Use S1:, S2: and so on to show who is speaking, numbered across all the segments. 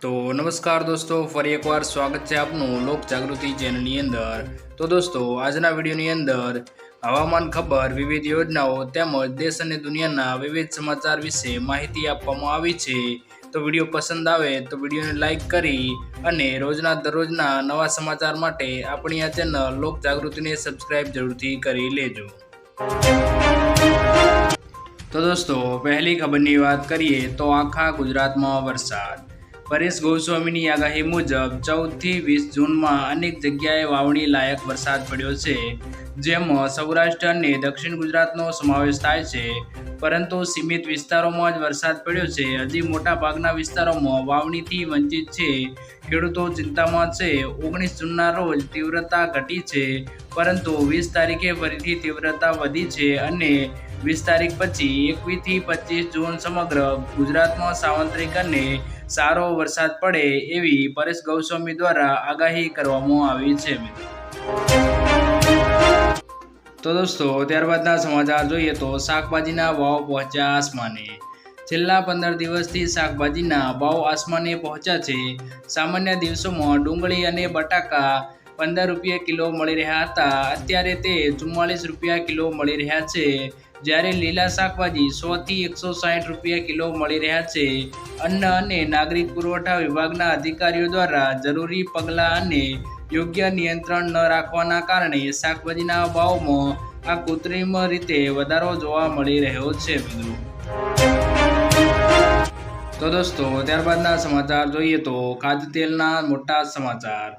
S1: તો નમસ્કાર દોસ્તો, ફરી એકવાર સ્વાગત છે આપનું લોક જાગૃતિ ચેનલની અંદર। તો દોસ્તો, આજના વિડીયોની અંદર હવામાન ખબર, વિવિધ યોજનાઓ તેમજ દેશ અને દુનિયાના વિવિધ સમાચાર વિશે માહિતી આપવામાં આવી છે। તો વિડીયો પસંદ આવે તો વિડીયોને લાઇક કરી અને રોજના દરરોજના નવા સમાચાર માટે આપણી આ ચેનલ લોક જાગૃતિને સબસ્ક્રાઇબ જરૂરથી કરી લેજો। તો દોસ્તો, પહેલી ખબરની વાત કરીએ તો આખા ગુજરાતમાં વરસાદ। પરેશ ગોસ્વામીની આગાહી મુજબ 14 થી 20 જૂનમાં અનેક જગ્યાએ વાવણી લાયક વરસાદ પડ્યો છે, જેમાં સૌરાષ્ટ્ર અને દક્ષિણ ગુજરાતનો સમાવેશ થાય છે, પરંતુ સીમિત વિસ્તારોમાં જ વરસાદ પડ્યો છે। હજી મોટા ભાગના વિસ્તારોમાં વાવણીથી વંચિત છે। ખેડૂતો ચિંતામાં છે। 19 જૂનના રોજ તીવ્રતા ઘટી છે, પરંતુ 20 તારીખે ફરીથી તીવ્રતા વધી છે અને 20 તારીખ પછી 21 થી 25 જૂન સમગ્ર ગુજરાતમાં સાર્વત્રિક અને સારો વરસાદ પડે એવી પરેશ ગોસ્વામી દ્વારા આગાહી કરવામાં આવી છે। તો દોસ્તો, ત્યારબાદના સમાચાર જોઈએ તો શાકભાજીના ભાવ પહોંચ્યા આસમાને। છેલ્લા 15 દિવસથી શાકભાજીના ભાવ આસમાને પહોંચ્યા છે। સામાન્ય દિવસોમાં ડુંગળી અને બટાકા 15 રૂપિયા કિલો મળી રહ્યા હતા, અત્યારે તે 44 રૂપિયા કિલો મળી રહ્યા છે, જ્યારે લીલા શાકભાજી 100 થી 160 રૂપિયા કિલો મળી રહ્યા છે। અન્ન અને નાગરિક પુરવઠા વિભાગના અધિકારીઓ દ્વારા જરૂરી પગલાં અને યોગ્ય નિયંત્રણ ન રાખવાના કારણે શાકભાજીના ભાવમાં આ કૃત્રિમ રીતે વધારો જોવા મળી રહ્યો છે મિત્રો। તો દોસ્તો, ત્યારબાદના સમાચાર જોઈએ તો ખાદ્યતેલના મોટા સમાચાર।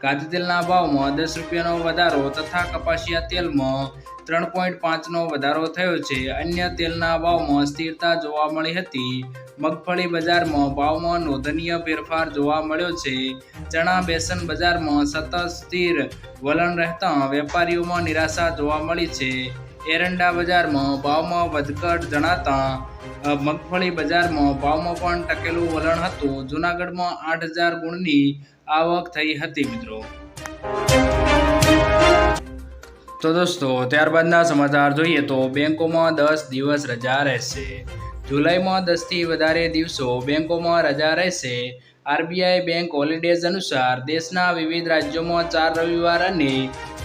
S1: ખાદ્યતેલના ભાવમાં 10 રૂપિયાનો વધારો તથા કપાસિયા તેલમાં 3.5નો વધારો થયો છે। અન્ય તેલના ભાવમાં સ્થિરતા જોવા મળી હતી। મગફળી બજારમાં ભાવમાં નોંધનીય ફેરફાર જોવા મળ્યો છે। ચણા બેસન બજારમાં સતત સ્થિર વલણ રહેતા વેપારીઓમાં નિરાશા જોવા મળી છે। એરંડા બજારમાં ભાવમાં વધઘટ જણાતા મગફળી બજારમાં ભાવમાં પણ ટકેલું વલણ હતું। જૂનાગઢમાં 8,000 ગુણની આવક થઈ હતી મિત્રો। તો દોસ્તો, ત્યારબાદના સમાચાર જોઈએ તો બેંકોમાં 10 દિવસ રજા રહેશે। જુલાઈમાં 10 થી વધારે દિવસો બેંકોમાં રજા રહેશે। આરબીઆઈ બેંક હોલિડેઝ અનુસાર દેશના વિવિધ રાજ્યોમાં 4 રવિવાર અને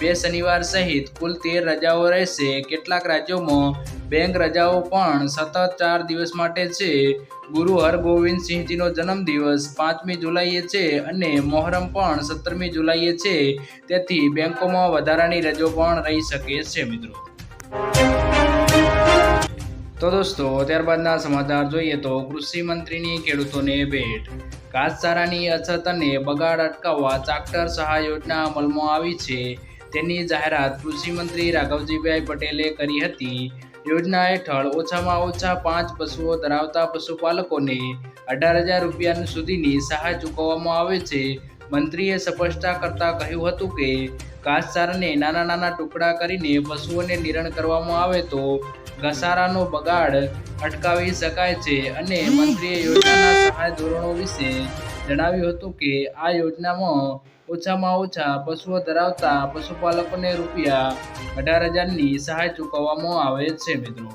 S1: 2 શનિવાર સહિત કુલ 13 રજાઓ રહેશે। કેટલાક રાજ્યોમાં બેંક રજાઓ પણ સતત 4 દિવસ માટે છે। ગુરુ હરગોવિંદસિંહજીનો જન્મદિવસ 5મી જુલાઈએ છે અને મોહરમ પણ 17મી જુલાઈએ છે, તેથી બેંકોમાં વધારાની રજાઓ પણ રહી શકે છે મિત્રો। તો દોસ્તો, ત્યારબાદના સમાચાર જોઈએ તો કૃષિ મંત્રીની ખેડૂતોને ભેટ। ઘાસચારાની અછત અને બગાડ અટકાવવા ટ્રેક્ટર સહાય યોજના અમલમાં આવી છે, તેની જાહેરાત કૃષિ મંત્રી રાઘવજીભાઈ પટેલે કરી હતી। યોજના હેઠળ ઓછામાં ઓછા 5 પશુઓ ધરાવતા પશુપાલકોને 18,000 રૂપિયા સુધીની સહાય ચૂકવવામાં આવે છે। મંત્રીએ સ્પષ્ટતા કરતા કહ્યું હતું કે ઘાસચારાને નાના નાના ટુકડા કરીને પશુઓને નિરણ કરવામાં આવે તો ઘસારાનો બગાડ અટકાવી શકાય છે અને મંત્રીએ યોજનાના સહાય ધોરણો વિશે જણાવ્યું હતું કે આ યોજનામાં ઓછામાં ઓછા પશુઓ ધરાવતા પશુપાલકોને રૂપિયા 18,000ની સહાય ચૂકવવામાં આવે છે મિત્રો।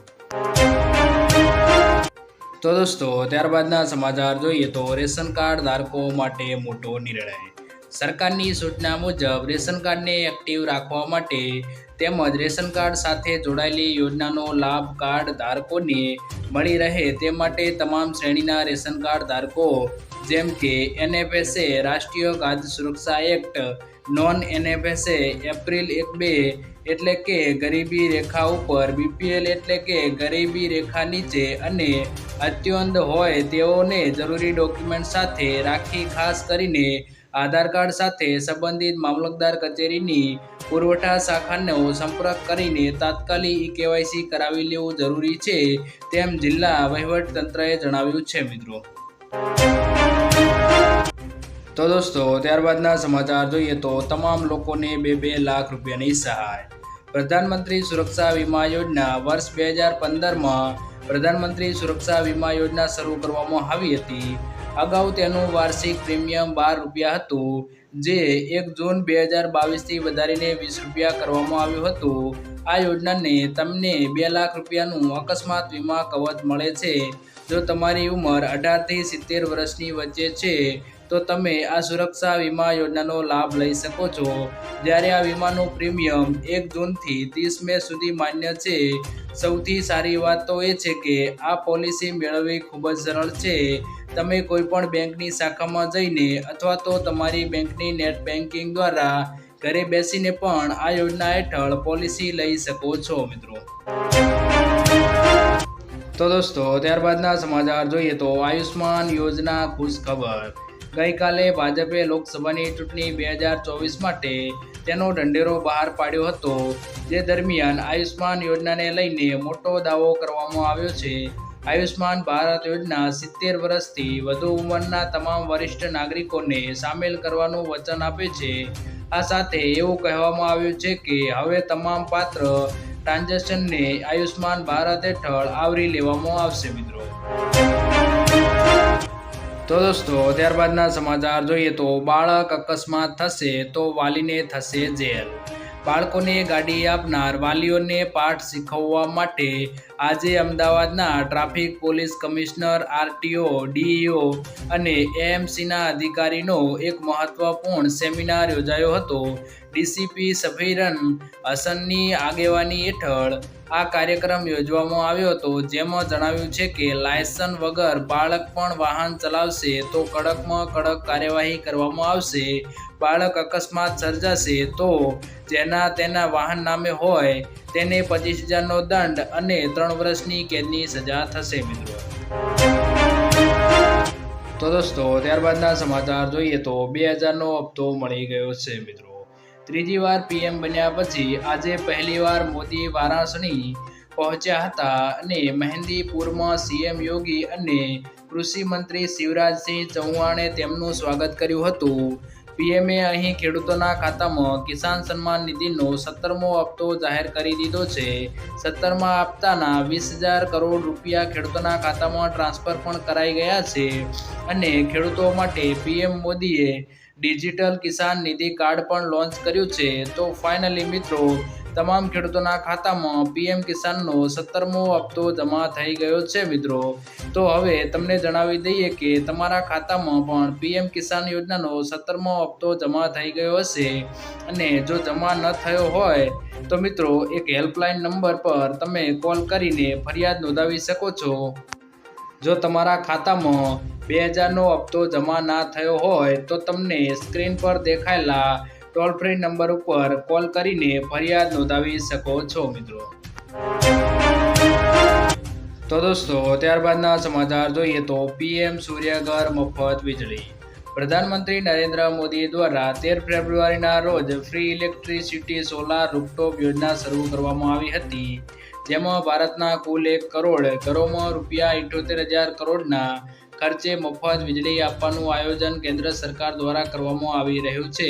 S1: તો દોસ્તો, ત્યારબાદના સમાચાર જોઈએ તો રેશન કાર્ડ ધારકો માટે મોટો નિર્ણય। સરકારની સૂચના મુજબ રેશન કાર્ડને એક્ટિવ રાખવા માટે તેમજ રેશન કાર્ડ સાથે જોડાયેલી યોજનાનો લાભ કાર્ડ ધારકોને મળી રહે તે માટે તમામ શ્રેણીના રેશન કાર્ડ ધારકો જેમ કે એનએફએસએ રાષ્ટ્રીય ખાદ્ય સુરક્ષા એક્ટ, નોન એનએફએસએ એપ્રિલ 1-2 એટલે કે ગરીબી રેખા ઉપર, બીપીએલ એટલે કે ગરીબી રેખા નીચે અને અત્યંત હોય તેઓને જરૂરી ડોક્યુમેન્ટ સાથે રાખી ખાસ કરીને આધાર કાર્ડ સાથે સંબંધિત મામલતદાર કચેરીની પુરવઠા શાખાનો સંપર્ક કરીને તાત્કાલિક કેવાયસી કરાવી લેવું જરૂરી છે, તેમ જિલ્લા વહીવટીતંત્રએ જણાવ્યું છે મિત્રો। તો દોસ્તો, ત્યારબાદના સમાચાર જોઈએ તો તમામ લોકોને 2 લાખ રૂપિયાની સહાય। પ્રધાનમંત્રી સુરક્ષા વીમા યોજના વર્ષ 2015માં પ્રધાનમંત્રી સુરક્ષા વીમા યોજના શરૂ કરવામાં આવી હતી। અગાઉ તેનું વાર્ષિક પ્રીમિયમ 12 રૂપિયા હતું, જે 1 જૂન 2022થી વધારીને 20 રૂપિયા કરવામાં આવ્યું હતું। આ યોજનાને તમને 2 લાખ રૂપિયાનું અકસ્માત વીમા કવચ મળે છે। જો તમારી ઉંમર 18 થી 70 વર્ષની વચ્ચે છે તો તમે આ સુરક્ષા વીમા યોજનાનો લાભ લઈ શકો છો. જ્યારે આ વીમાનું પ્રીમિયમ 1 જૂનથી 30 મે સુધી માન્ય છે. સૌથી સારી વાત તો એ છે કે આ પોલિસી મેળવવી ખૂબ જ સરળ છે. તમે કોઈપણ બેંકની શાખામાં જઈને અથવા તો તમારી બેંકની નેટ બેન્કિંગ દ્વારા ઘરે બેસીને પણ આ યોજના હેઠળ પોલિસી લઈ શકો છો મિત્રો. તો દોસ્તો ત્યારબાદના સમાચાર જોઈએ તો આયુષ્માન યોજના ખુશ ખબર. ગઈકાલે ભાજપે લોકસભાની ચૂંટણી 2024 માટે તેનો ઢંઢેરો બહાર પાડ્યો હતો. જે દરમિયાન આયુષ્માન યોજનાને લઈને મોટો દાવો કરવામાં આવ્યો છે. આયુષ્માન ભારત યોજના 70 વર્ષથી વધુ ઉંમરના તમામ વરિષ્ઠ નાગરિકોને સામેલ કરવાનું વચન આપે છે. આ સાથે એવું કહેવામાં આવ્યું છે કે હવે તમામ પાત્ર ટ્રાન્ઝેક્શનને આયુષ્માન ભારત હેઠળ આવરી લેવામાં આવશે મિત્રો. તો દોસ્તો ત્યારબાદના સમાચાર જોઈએ તો બાળક અકસ્માત થશે તો વાલીને થશે જેલ. બાળકોને ગાડી આપનાર વાલીઓને પાઠ શીખવવા માટે આજે અમદાવાદના traffic police commissioner, RTO, DEO અને એએમસીના અધિકારીનો એક મહત્વપૂર્ણ સેમિનાર યોજાયો હતો. ડીસીપી સફીરન હસનની આગેવાની હેઠળ આ કાર્યક્રમ યોજવામાં આવ્યો હતો. જેમાં જણાવ્યું છે કે લાયસન્સ વગર બાળક પણ વાહન ચલાવશે તો કડકમાં કડક કાર્યવાહી કરવામાં આવશે. બાળક અકસ્માત સર્જાશે તો જેના તેના વાહન નામે હોય તેને 25,000નો દંડ અને 3 વર્ષની કેદની સજા થશે મિત્રો. તો દોસ્તો ત્યારબાદના સમાચાર જોઈએ તો 2000નો હપ્તો મળી ગયો છે મિત્રો. ત્રીજી વાર પીએમ બન્યા પછી આજે પહેલીવાર મોદી વારાણસી પહોંચ્યા હતા અને મહેંદીપુરમાં સીએમ યોગી અને કૃષિ મંત્રી શિવરાજસિંહ ચૌહાણે તેમનું સ્વાગત કર્યું હતું. પીએમએ અહીં ખેડૂતોના ખાતામાં કિસાન સન્માન નિધિનો 17મો હપ્તો જાહેર કરી દીધો છે. 17મા હપ્તાના 20,000 કરોડ રૂપિયા ખેડૂતોના ખાતામાં ટ્રાન્સફર પણ કરાઈ ગયા છે અને ખેડૂતો માટે પીએમ મોદીએ ડિજિટલ કિસાન નિધિ કાર્ડ પણ લોન્ચ કર્યું છે. તો ફાઇનલી મિત્રો તમામ ખેડૂતોના ખાતામાં પીએમ કિસાનનો 17મો હપ્તો જમા થઈ ગયો છે મિત્રો. તો હવે તમને જણાવી દઈએ કે તમારા ખાતામાં પણ પીએમ કિસાન યોજનાનો 17મો હપ્તો જમા થઈ ગયો હશે અને જો જમા ન થયો હોય તો મિત્રો એક હેલ્પલાઇન નંબર પર તમે કોલ કરીને ફરિયાદ નોંધાવી શકો છો. જો તમારા ખાતામાં 2000નો હપ્તો જમા ના થયો હોય તો તમને સ્ક્રીન પર દેખાયેલા ટોલ ફ્રી નંબર ઉપર કોલ કરીને ફરિયાદ નોંધાવી શકો છો મિત્રો. તો દોસ્તો ત્યારબાદના સમાચાર જોઈએ તો પીએમ સૂર્યઘર મફત વીજળી. પ્રધાનમંત્રી નરેન્દ્ર મોદી દ્વારા 13 ફેબ્રુઆરીના રોજ ફ્રી ઇલેક્ટ્રિસિટી સોલાર રૂફટોપ યોજના શરૂ કરવામાં આવી હતી. જેમાં ભારતના કુલ 1 કરોડ ઘરોમાં ₹78,000 કરોડના ખર્ચે મફત વીજળી આપવાનું આયોજન કેન્દ્ર સરકાર દ્વારા કરવામાં આવી રહ્યું છે.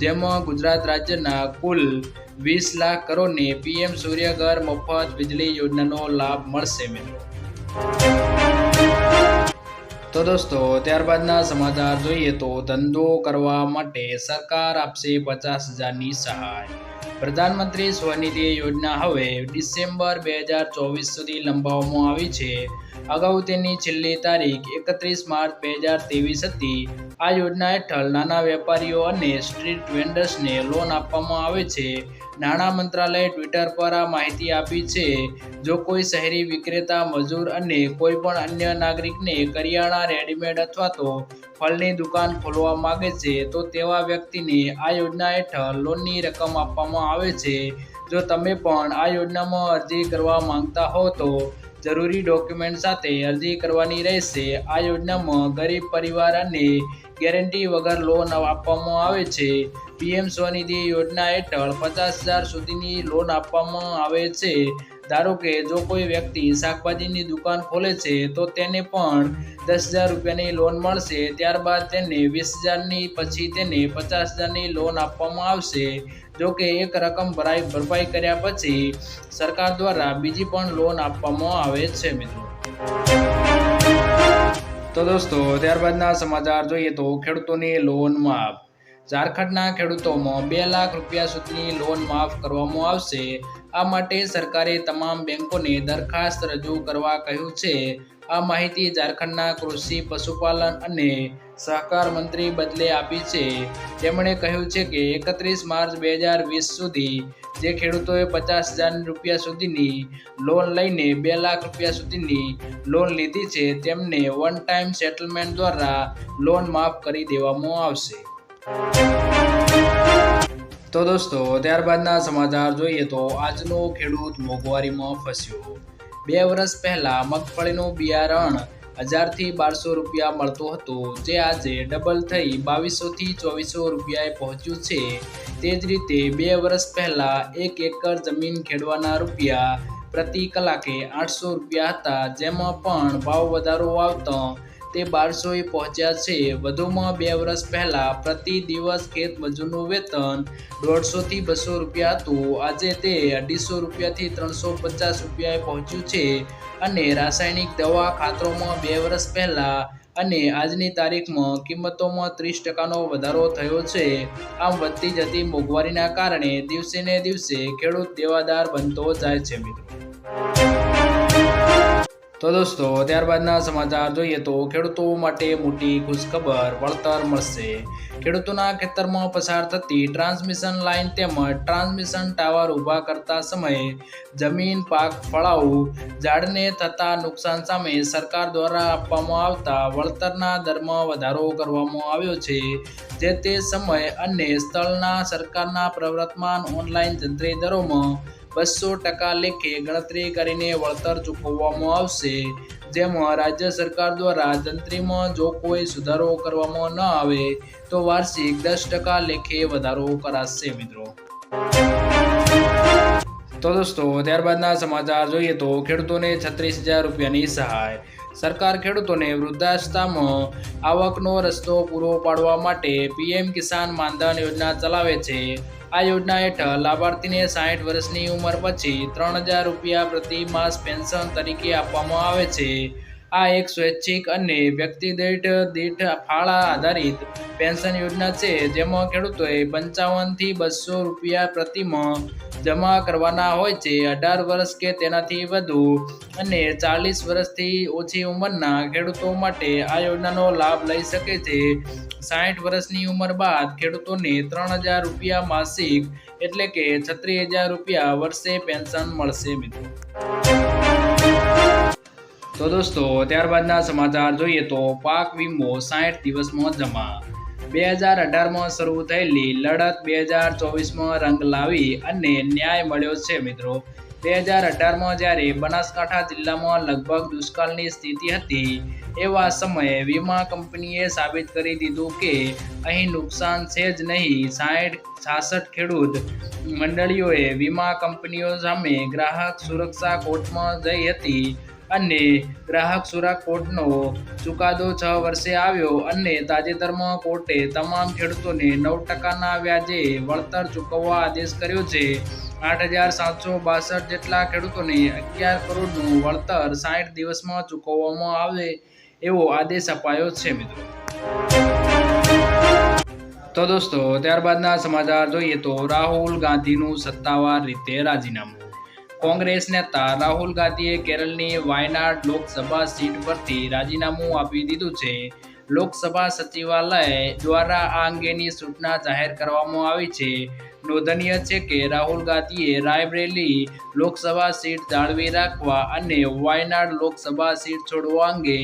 S1: જેમાં ગુજરાત રાજ્યના કુલ 20 લાખ કરોડને પીએમ સૂર્યઘર મફત વીજળી યોજનાનો લાભ મળશે મિત્રો. તો દોસ્તો ત્યારબાદના સમાચાર જોઈએ તો ધંધો કરવા માટે સરકાર આપશે 50,000ની સહાય. પ્રધાનમંત્રી સ્વનિધિ યોજના હવે ડિસેમ્બર 2024 સુધી લંબાવવામાં આવી છે. અગાઉ તેની છેલ્લી તારીખ 31 માર્ચ 2023 હતી. આ યોજના હેઠળ નાના વેપારીઓ અને સ્ટ્રીટ વેન્ડર્સને લોન આપવામાં આવે છે. નાણાં મંત્રાલયે ટ્વિટર પર આ માહિતી આપી છે. જો કોઈ શહેરી વિક્રેતા, મજૂર અને કોઈ પણ અન્ય નાગરિકને કરિયાણા, રેડીમેડ અથવા તો ફળની દુકાન ખોલવા માંગે છે તો તેવા વ્યક્તિને આ યોજના હેઠળ લોનની રકમ આપવામાં આવે છે. જો તમે પણ આ યોજનામાં અરજી કરવા માંગતા હો તો જરૂરી ડોક્યુમેન્ટ સાથે અરજી કરવાની રહેશે. આ યોજનામાં ગરીબ પરિવાર અને ગેરંટી વગર લોન આપવામાં આવે છે. પીએમ સ્વનિધિ યોજના હેઠળ 50,000 સુધીની લોન આપવામાં આવે છે. ધારો કે જો કોઈ વ્યક્તિ શાકભાજીની દુકાન ખોલે છે તો તેને પણ 10,000 રૂપિયાની લોન મળશે. ત્યારબાદ તેને 20,000ની પછી તેને 50,000ની લોન આપવામાં આવશે. જો કે એક રકમ ભરપાઈ કર્યા પછી સરકાર દ્વારા બીજી પણ લોન આપવામાં આવે છે મિત્રો. તો દોસ્તો ત્યારબાદના સમાચાર જોઈએ તો ખેડૂતોની લોન માફ. ઝારખંડના ખેડૂતોમાં 2 લાખ રૂપિયા સુધીની લોન માફ કરવામાં આવશે. આ માટે સરકારે તમામ બેંકોને દરખાસ્ત રજૂ કરવા કહ્યું છે. આ માહિતી ઝારખંડના કૃષિ, પશુપાલન અને સહકાર મંત્રી બદલે આપી છે. તેમણે કહ્યું છે કે 31 માર્ચ 2020 સુધી જે ખેડૂતોએ 50,000 રૂપિયા સુધીની લોન લઈને 2 લાખ રૂપિયા સુધીની લોન લીધી છે તેમને વન ટાઈમ સેટલમેન્ટ દ્વારા લોન માફ કરી દેવામાં આવશે. તો દોસ્તો, ત્યારબાદના સમાચાર જોઈએ તો આજનો ખેડૂત મોંઘવારીમાં ફસ્યો. 2 વર્ષ પહેલા મગફળીનું બિયારણ 1000 થી 1200 રૂપિયા મળતું હતું, જે આજે ડબલ થઈ 2200 થી 2400 રૂપિયાએ પહોંચ્યું છે. તે જ રીતે 2 વર્ષ પહેલા 1 એકર જમીન ખેડવાના રૂપિયા પ્રતિ કલાકે 800 રૂપિયા હતા, જેમાં પણ ભાવ વધારો આવતા તે 1200એ પહોંચ્યા છે. વધુમાં 2 વર્ષ પહેલા પ્રતિ દિવસ ખેત મજૂરનું વેતન 150 થી 200 રૂપિયા હતું, આજે તે 250 રૂપિયાથી 350 રૂપિયાએ પહોંચ્યું છે. અને રાસાયણિક દવા ખાતરોમાં 2 વર્ષ પહેલા અને આજની તારીખમાં કિંમતોમાં 30% વધારો થયો છે. આમ વધતી જતી મોંઘવારીના કારણે દિવસે ને દિવસે ખેડૂત દેવાદાર બનતો જાય છે મિત્રો. તો દોસ્તો, ત્યારબાદના સમાચાર જોઈએ તો ખેડૂતો માટે મોટી ખુશખબર, વળતર મળશે. ખેડૂતોના ખેતરમાં પસાર થતી ટ્રાન્સમિશન લાઇન તેમજ ટ્રાન્સમિશન ટાવર ઊભા કરતા સમયે જમીન, પાક, ફળાઉ ઝાડને થતા નુકસાન સામે સરકાર દ્વારા આપવામાં આવતા વળતરના દરમાં વધારો કરવામાં આવ્યો છે. જે તે સમય અને સ્થળના સરકારના પ્રવર્તમાન ઓનલાઈન જંત્રી દરોમાં 200% લેખે ગણતરી કરીને વળતર ચૂકવવામાં આવશે. જેમાં રાજ્ય સરકાર દ્વારા જંત્રીમાં જો કોઈ સુધારો કરવામાં ન આવે તો વાર્ષિક 10% લેખે વધારો કરાશે મિત્રો. તો દોસ્તો, ત્યારબાદના સમાચાર જોઈએ તો ખેડૂતોને 36,000 રૂપિયાની સહાય. સરકાર ખેડૂતોને વૃદ્ધાવસ્થામાં આવકનો રસ્તો પૂરો પાડવા માટે PM કિસાન માનધન યોજના ચલાવે છે. આ યોજના હેઠળ લાભાર્થીને 60 વર્ષની ઉંમર પછી 3,000 રૂપિયા પ્રતિ માસ પેન્શન તરીકે આપવામાં આવે છે. આ એક સ્વૈચ્છિક અને વ્યક્તિ દીઠ ફાળા આધારિત પેન્શન યોજના છે, જેમાં ખેડૂતોએ 55 થી 200 રૂપિયા પ્રતિમાહ જમા કરવાના હોય છે. 18 વર્ષ કે તેનાથી વધુ અને 40 વર્ષથી ઓછી ઉંમરના ખેડૂતો માટે આ યોજનાનો લાભ લઈ શકે છે. 60 વર્ષની ઉંમર બાદ ખેડૂતોને 3,000 રૂપિયા માસિક એટલે કે 36,000 રૂપિયા વર્ષે પેન્શન મળશે મિત્રો. તો દોસ્તો, ત્યારબાદના સમાચાર જોઈએ તો પાક વીમો 60 દિવસમાં જમા. 2018માં શરૂ થયેલી લડત 2024માં રંગ લાવી અને ન્યાય મળ્યો છે મિત્રો. 2018માં જ્યારે બનાસકાંઠા જિલ્લામાં લગભગ દુષ્કાળની સ્થિતિ હતી, એવા સમયે વીમા કંપનીએ સાબિત કરી દીધું કે અહીં નુકસાન છે જ નહીં. 66 ખેડૂત મંડળીઓએ વીમા કંપનીઓ સામે ગ્રાહક સુરક્ષા કોર્ટમાં જઈ હતી અને ગ્રાહક સુરક્ષા કોર્ટનો ચુકાદો 6 વર્ષે આવ્યો અને તાજેતરમાં કોર્ટે તમામ ખેડૂતોને 9%ના વ્યાજે વળતર ચૂકવવા આદેશ કર્યો છે. 8,762 જેટલા ખેડૂતોને 11 કરોડનું વળતર 60 દિવસમાં ચૂકવવામાં આવે એવો આદેશ અપાયો છે મિત્રો. તો દોસ્તો, ત્યારબાદના સમાચાર જોઈએ તો રાહુલ ગાંધીનું સત્તાવાર રીતે રાજીનામું. કોંગ્રેસ નેતા રાહુલ ગાંધીએ કેરળની વાયનાડ લોકસભા સીટ પરથી રાજીનામું આપી દીધું છે. લોકસભા સચિવાલય દ્વારા આ અંગેની સૂચના જાહેર કરવામાં આવી છે. નોંધનીય છે કે રાહુલ ગાંધીએ રાયબરેલી લોકસભા સીટ જાળવી રાખવા અને વાયનાડ લોકસભા સીટ છોડવા અંગે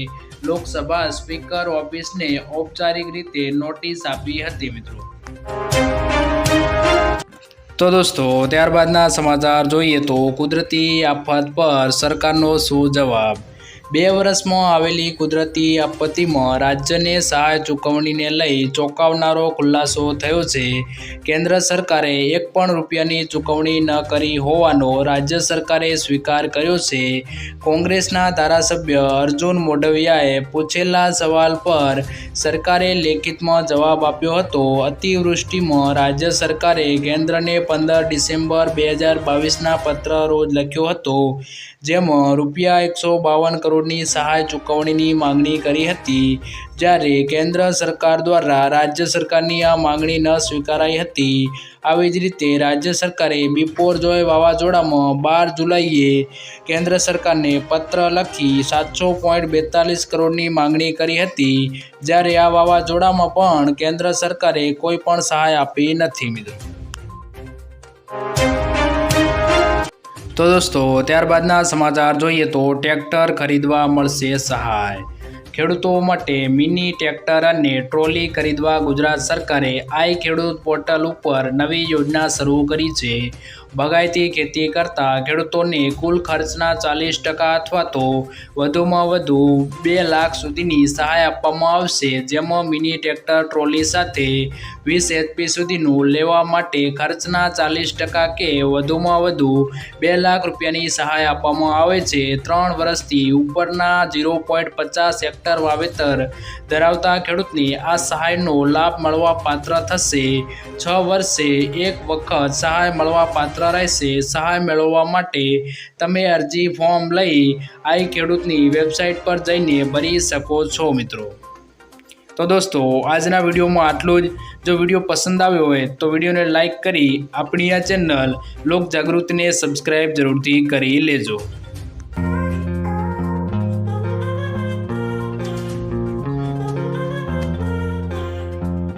S1: લોકસભા સ્પીકર ઓફિસને ઔપચારિક રીતે નોટિસ આપી હતી મિત્રો. તો દોસ્તો, ત્યારબાદના સમાચાર જોઈએ તો કુદરતી આફત પર સરકારનો શું જવાબ. 2 વર્ષમાં આવેલી કુદરતી આપત્તિમાં રાજ્યને સહાય ચૂકવણીને લઈ ચોંકાવનારો ખુલાસો થયો છે. કેન્દ્ર સરકારે 1 પણ રૂપિયાની ચૂકવણી ન કરી હોવાનો રાજ્ય સરકારે સ્વીકાર કર્યો છે. કોંગ્રેસના ધારાસભ્ય અર્જુન મોઢવિયાએ પૂછેલા સવાલ પર સરકારે લેખિતમાં જવાબ આપ્યો હતો. અતિવૃષ્ટિમાં રાજ્ય સરકારે કેન્દ્રને 15 ડિસેમ્બર 2022ના પત્ર રોજ લખ્યો હતો. જેમાં ₹152 કરોડની સહાય ચૂકવણીની માંગણી કરી હતી, જ્યારે કેન્દ્ર સરકાર દ્વારા રાજ્ય સરકારની આ માંગણી ન સ્વીકારાઈ હતી. આવી જ રીતે રાજ્ય સરકારે બિપોરજોય વાવાઝોડામાં 12 જુલાઈએ કેન્દ્ર સરકારને પત્ર લખી ₹700.42 કરોડની માંગણી કરી હતી, જ્યારે આ વાવાઝોડામાં પણ કેન્દ્ર સરકારે કોઈ પણ સહાય આપી નથી. મિત્રો તો દોસ્તો, ત્યારબાદના સમાચાર જોઈએ તો ટ્રેક્ટર ખરીદવા મળશે સહાય. ખેડૂતો માટે મિની ટ્રેક્ટર અને ટ્રોલી ખરીદવા ગુજરાત સરકારે આઈ ખેડૂત પોર્ટલ ઉપર નવી યોજના શરૂ કરી છે. બાગાયતી ખેતી કરતા ખેડૂતોને કુલ ખર્ચના 40% અથવા તો વધુમાં વધુ 2 લાખ સુધીની સહાય આપવામાં આવશે, જેમાં મિની ટ્રેક્ટર ટ્રોલી સાથે 20 HP સુધીનું લેવા માટે ખર્ચના 40% કે વધુમાં વધુ 2 લાખ રૂપિયાની સહાય આપવામાં આવે છે. 3 વર્ષથી ઉપરના 0.50 હેક્ટર વાવેતર ધરાવતા ખેડૂતને આ સહાયનો લાભ મળવા પાત્ર થશે. 6 વર્ષે એક વખત સહાય મળવા પાત્ર રહેશે. સહાય મેળવવા માટે તમે અરજી ફોર્મ લઈ આઈ ખેડૂતની વેબસાઇટ પર જઈને ભરી શકો છો. મિત્રો તો દોસ્તો, આજના વિડીયોમાં આટલું જ. જો વિડીયો પસંદ આવ્યો હોય તો વિડીયોને લાઇક કરી આપણી આ ચેનલ લોક જાગૃતિને સબસ્ક્રાઈબ જરૂરથી કરી લેજો.